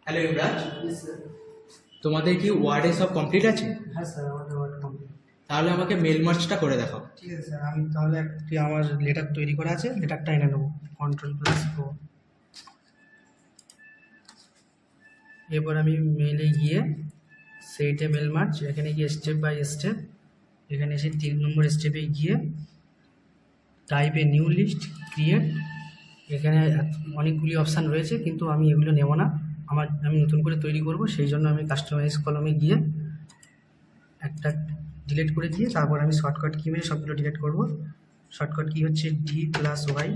Hello Imran, Yes, sir. তোমাদের কি ওয়ার্ডে সব কমপ্লিট আছে? হ্যাঁ স্যার, আমাদের ওয়ার্ড কমপ্লিট। তাহলে আমাকে মেল মার্চটা করে দেখাও। ঠিক আছে স্যার, আমি তাহলে একটি আমার লেটার তৈরি করা আছে, লেটারটা এনে নেবো। Ctrl+O। এরপর আমি মেলে গিয়ে সেইটে মেল মার্চ, এখানে গিয়ে স্টেপ বাই স্টেপ, এখানে এসে 3 নম্বর স্টেপে গিয়ে type a new list create. এখানে অনেকগুলি অপশান রয়েছে, কিন্তু আমি এগুলো নেব না। আমি নতুন করে তৈরি করব, সেই জন্য আমি কাস্টমাইজ কলমে গিয়ে একটা ডিলিট করে দিয়ে তারপর আমি শর্টকাট কি মেরে সবগুলো ডিলিট করব। শর্টকাট কি হচ্ছে D+Y।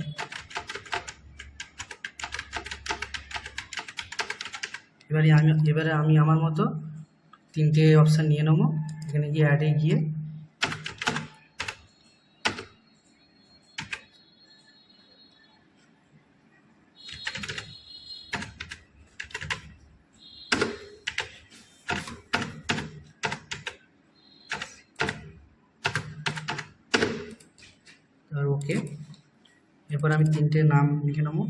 এবারে আমি আমার মতো 3টে অপশান নিয়ে নেবো। এখানে গিয়ে অ্যাডে গিয়ে আর ওকে। এরপর আমি 3টে নাম লিখে নেবো।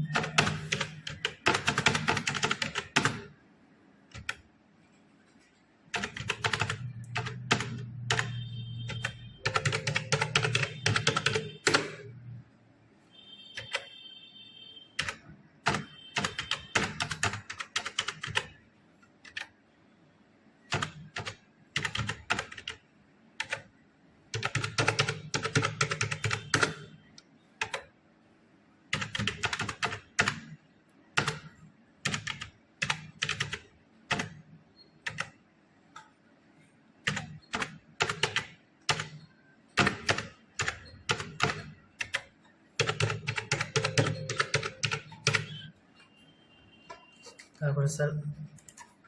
তারপরে স্যার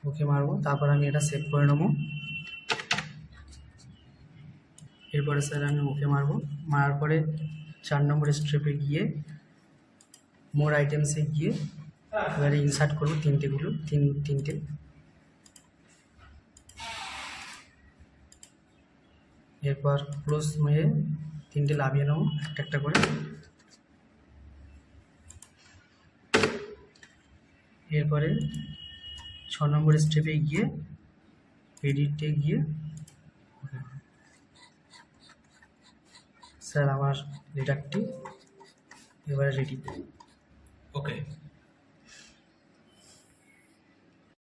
ওকে মারবো, তারপর আমি এটা সেভ করে নেবো। এরপরে স্যার আমি ওকে মারবো, মারার পরে 4 নম্বর স্টেপে গিয়ে মোর আইটেমসে গিয়ে এবারে ইনসার্ট করবো তিনটে। এরপর ক্লোজ মেরে 3টে লাভিয়ে নেবো একটা করে। এরপরে 6 নম্বর স্টেপে গিয়ে এডিটে গিয়ে স্যার আমার লেটারটি এবারে রেডি। ওকে।